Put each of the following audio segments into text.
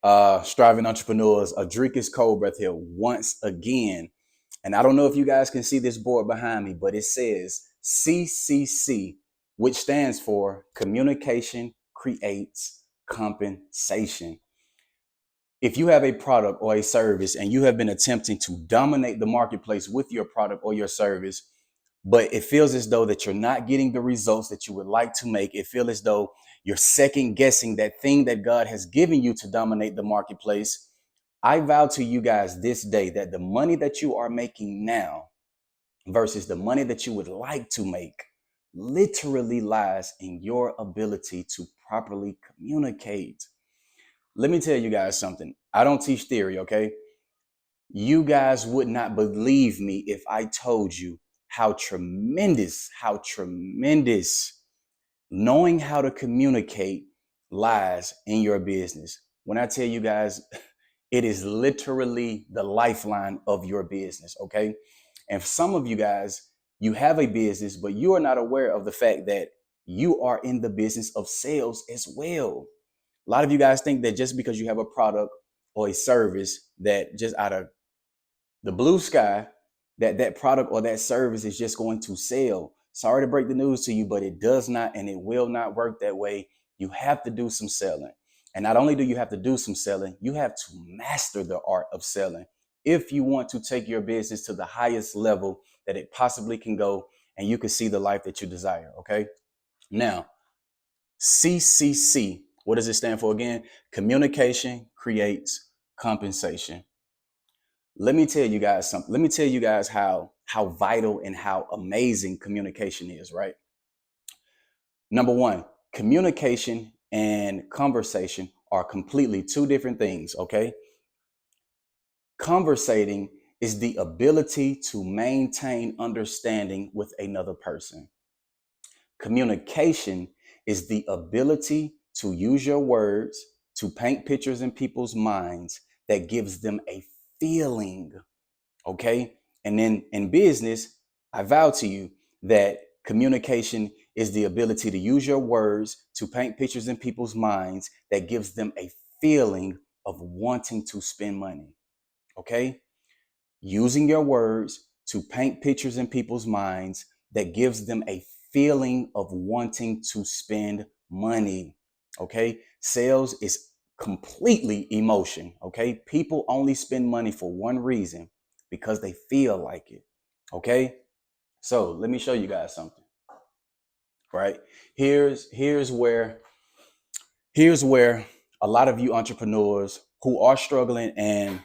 Striving Entrepreneurs, Adrikus Colbreth here once again. And I don't know if you guys can see this board behind me, but it says CCC, which stands for Communication Creates Compensation. If you have a product or a service and you have been attempting to dominate the marketplace with your product or your service, but it feels as though that you're not getting the results that you would like to make, it feels as though you're second guessing that thing that God has given you to dominate the marketplace, I vow to you guys this day that the money that you are making now versus the money that you would like to make literally lies in your ability to properly communicate. Let me tell you guys something. I don't teach theory, okay? You guys would not believe me if I told you how tremendous knowing how to communicate lies in your business. When I tell you guys, it is literally the lifeline of your business, okay? And some of you guys, you have a business, but you are not aware of the fact that you are in the business of sales as well. A lot of you guys think that just because you have a product or a service that just out of the blue sky, that product or that service is just going to sell. Sorry to break the news to you, but it does not and it will not work that way. You have to do some selling. And not only do you have to do some selling, you have to master the art of selling if you want to take your business to the highest level that it possibly can go and you can see the life that you desire. Okay. Now, CCC, what does it stand for again? Communication creates compensation. Let me tell you guys something. Let me tell you guys how vital and how amazing communication is, right? Number one, communication and conversation are completely two different things, okay? Conversating is the ability to maintain understanding with another person. Communication is the ability to use your words to paint pictures in people's minds that gives them a feeling. Okay. And then in business, I vow to you that communication is the ability to use your words to paint pictures in people's minds that gives them a feeling of wanting to spend money. Okay. Using your words to paint pictures in people's minds that gives them a feeling of wanting to spend money. Okay. Sales is completely emotion. Okay. People only spend money for one reason, because they feel like it. Okay. So let me show you guys something. Right. Here's where a lot of you entrepreneurs who are struggling, and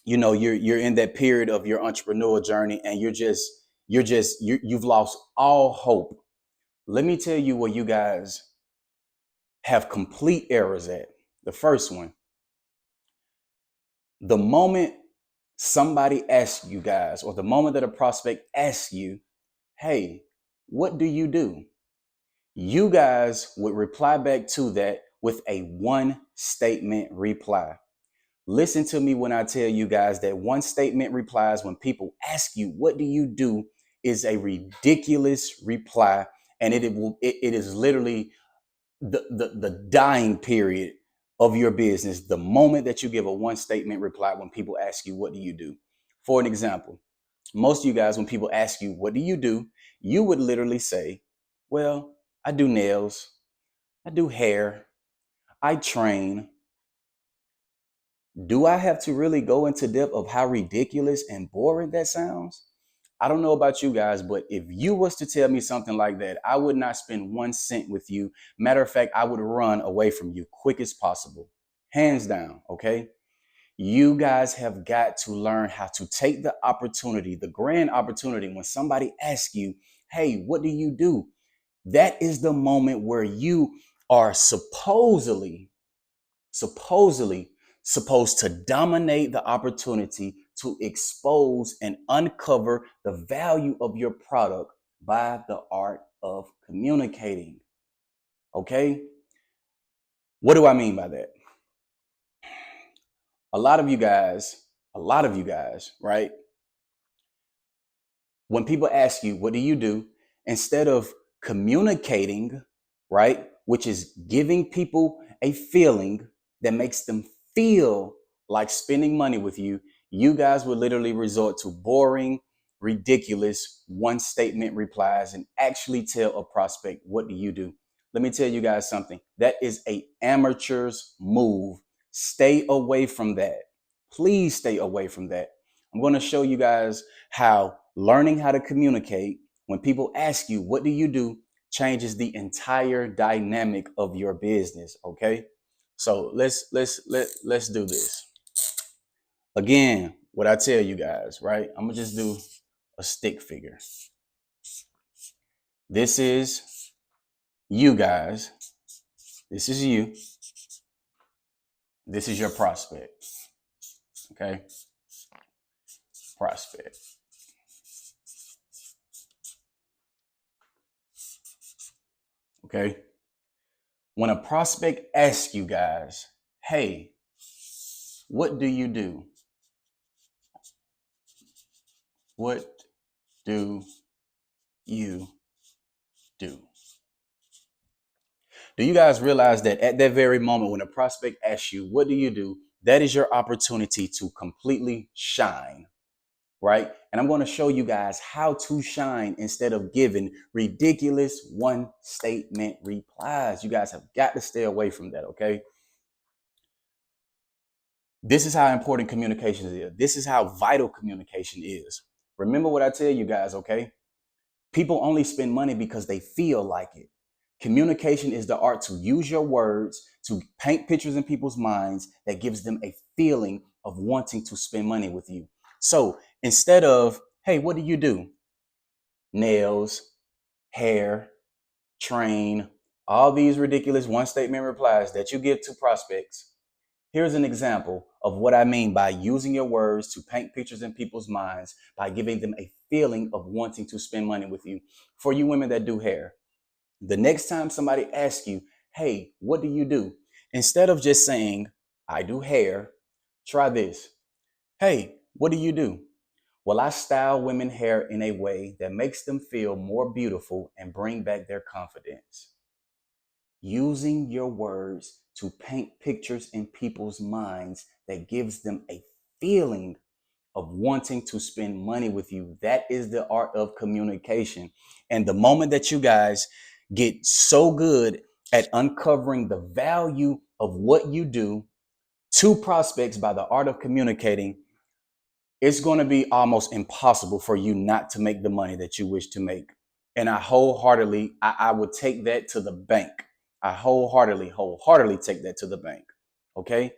you're in that period of your entrepreneurial journey and you've lost all hope. Let me tell you where you guys have complete errors at. The first one, the moment somebody asks you guys, or the moment that a prospect asks you, hey, what do you do? You guys would reply back to that with a one statement reply. Listen to me when I tell you guys that one statement replies when people ask you, what do you do, is a ridiculous reply. And it is literally the dying period of your business. The moment that you give a one statement reply when people ask you, what do you do? For an example, most of you guys, when people ask you, what do you do? You would literally say, well, I do nails, I do hair, I train. Do I have to really go into depth of how ridiculous and boring that sounds? I don't know about you guys, but if you was to tell me something like that, I would not spend 1 cent with you. Matter of fact, I would run away from you quick as possible. Hands down, okay? You guys have got to learn how to take the opportunity, the grand opportunity, when somebody asks you, hey, what do you do? That is the moment where you are supposedly supposed to dominate the opportunity to expose and uncover the value of your product by the art of communicating. Okay? What do I mean by that? A lot of you guys, right? When people ask you, what do you do? Instead of communicating, right, which is giving people a feeling that makes them feel like spending money with you, you guys would literally resort to boring, ridiculous one statement replies and actually tell a prospect, what do you do? Let me tell you guys something. That is a amateur's move. Stay away from that. Please stay away from that. I'm going to show you guys how learning how to communicate when people ask you, what do you do, changes the entire dynamic of your business. Okay. So let's do this. Again, what I tell you guys, right? I'm gonna just do a stick figure. This is you guys. This is you. This is your prospect. Okay. Prospect. Okay. When a prospect asks you guys, hey, what do you do? What do you do? Do you guys realize that at that very moment when a prospect asks you, what do you do? That is your opportunity to completely shine, right? And I'm going to show you guys how to shine instead of giving ridiculous one statement replies. You guys have got to stay away from that, okay? This is how important communication is. This is how vital communication is. Remember what I tell you guys, okay? People only spend money because they feel like it. Communication is the art to use your words to paint pictures in people's minds that gives them a feeling of wanting to spend money with you. So instead of, hey, what do you do? Nails, hair, train, all these ridiculous one statement replies that you give to prospects. Here's an example of what I mean by using your words to paint pictures in people's minds by giving them a feeling of wanting to spend money with you. For you women that do hair, the next time somebody asks you, hey, what do you do? Instead of just saying, I do hair, try this. Hey, what do you do? Well, I style women hair in a way that makes them feel more beautiful and bring back their confidence. Using your words to paint pictures in people's minds that gives them a feeling of wanting to spend money with you. That is the art of communication. And the moment that you guys get so good at uncovering the value of what you do to prospects by the art of communicating, it's going to be almost impossible for you not to make the money that you wish to make. And I would take that to the bank. I wholeheartedly take that to the bank. Okay.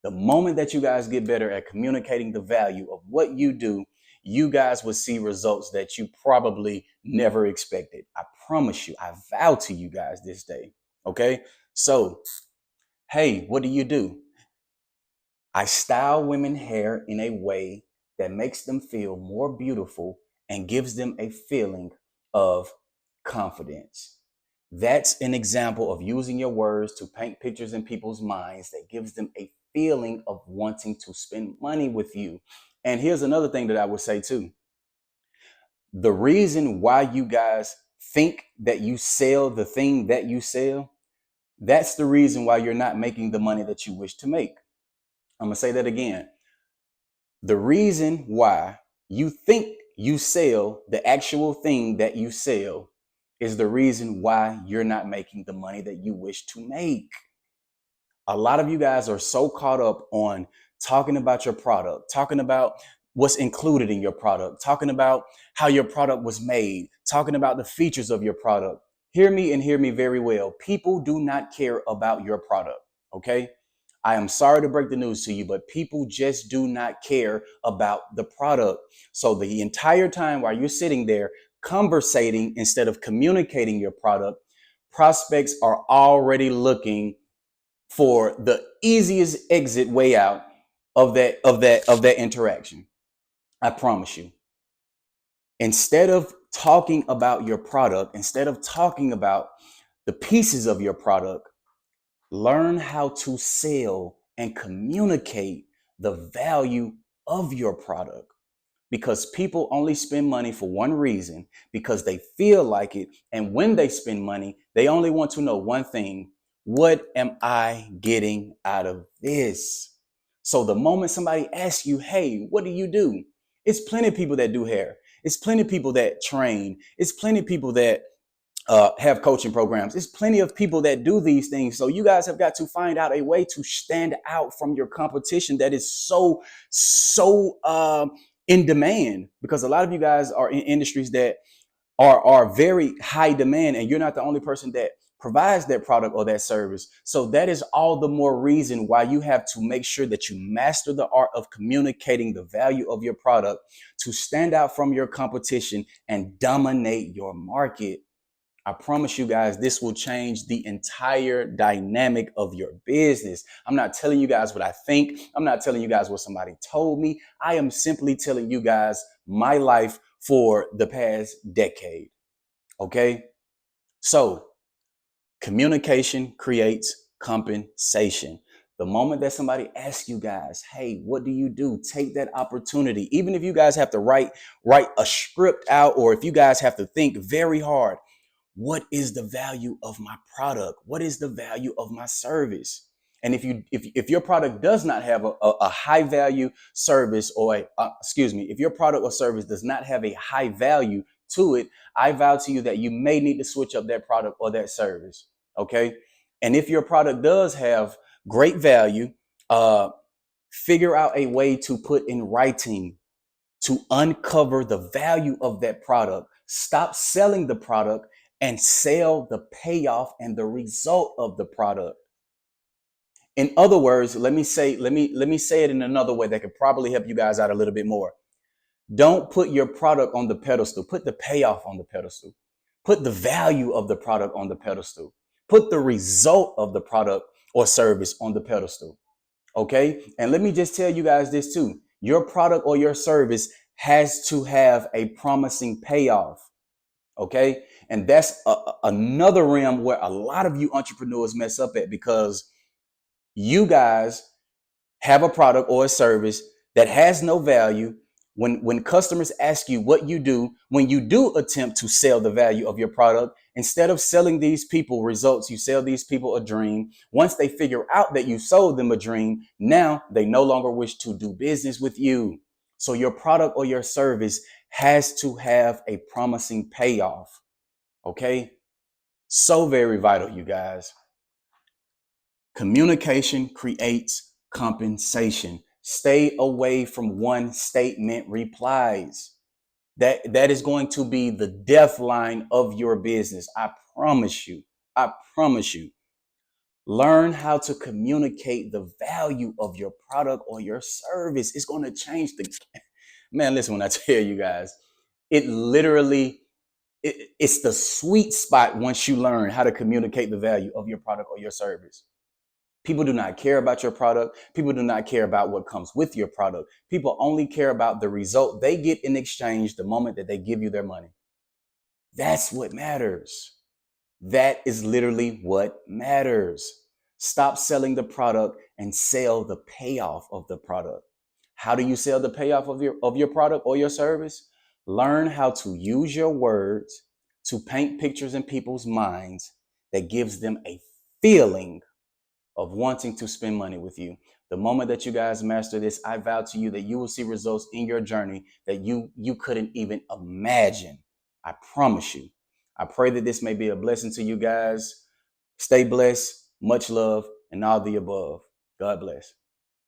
The moment that you guys get better at communicating the value of what you do, you guys will see results that you probably never expected. I promise you, I vow to you guys this day. Okay. So, hey, what do you do? I style women hair in a way that makes them feel more beautiful and gives them a feeling of confidence. That's an example of using your words to paint pictures in people's minds that gives them a feeling of wanting to spend money with you. And here's another thing that I would say too. The reason why you guys think that you sell the thing that you sell, that's the reason why you're not making the money that you wish to make. I'm going to say that again. The reason why you think you sell the actual thing that you sell is the reason why you're not making the money that you wish to make. A lot of you guys are so caught up on talking about your product, talking about what's included in your product, talking about how your product was made, talking about the features of your product. Hear me and hear me very well. People do not care about your product, okay? I am sorry to break the news to you, but people just do not care about the product. So the entire time while you're sitting there conversating instead of communicating your product, prospects are already looking for the easiest exit way out of that interaction. I promise you. Instead of talking about your product, instead of talking about the pieces of your product, learn how to sell and communicate the value of your product, because people only spend money for one reason, because they feel like it. And when they spend money, they only want to know one thing: what am I getting out of this? So the moment somebody asks you, hey, what do you do? It's plenty of people that do hair. It's plenty of people that train. It's plenty of people that have coaching programs. It's plenty of people that do these things. So you guys have got to find out a way to stand out from your competition that is so in demand, because a lot of you guys are in industries that are very high demand, and you're not the only person that provides that product or that service. So that is all the more reason why you have to make sure that you master the art of communicating the value of your product to stand out from your competition and dominate your market. I promise you guys, this will change the entire dynamic of your business. I'm not telling you guys what I think. I'm not telling you guys what somebody told me. I am simply telling you guys my life for the past decade. Okay? So, communication creates compensation. The moment that somebody asks you guys, hey, what do you do? Take that opportunity. Even if you guys have to write a script out, or if you guys have to think very hard, what is the value of my product? What is the value of my service? And if your product does not have a high value service, or if your product or service does not have a high value to it, I vow to you that you may need to switch up that product or that service. Okay. And if your product does have great value, figure out a way to put in writing to uncover the value of that product. Stop selling the product and sell the payoff and the result of the product. In other words, let me say it in another way that could probably help you guys out a little bit more. Don't put your product on the pedestal. Put the payoff on the pedestal. Put the value of the product on the pedestal. Put the result of the product or service on the pedestal. Okay? And let me just tell you guys this too. Your product or your service has to have a promising payoff. Okay. And that's another realm where a lot of you entrepreneurs mess up at, because you guys have a product or a service that has no value. When customers ask you what you do, when you do attempt to sell the value of your product, instead of selling these people results, you sell these people a dream. Once they figure out that you sold them a dream, now they no longer wish to do business with you. So your product or your service has to have a promising payoff. Okay. So very vital, you guys. Communication creates compensation. Stay away from one statement replies. That is going to be the death line of your business. I promise you. I promise you. Learn how to communicate the value of your product or your service. It's going to change the man. Listen, when I tell you guys, it literally it's the sweet spot once you learn how to communicate the value of your product or your service. People do not care about your product. People do not care about what comes with your product. People only care about the result they get in exchange the moment that they give you their money. That's what matters. That is literally what matters. Stop selling the product and sell the payoff of the product. How do you sell the payoff of your product or your service? Learn how to use your words to paint pictures in people's minds that gives them a feeling of wanting to spend money with you. The moment that you guys master this, I vow to you that you will see results in your journey that you couldn't even imagine. I promise you. I pray that this may be a blessing to you guys. Stay blessed, much love, and all the above. God bless.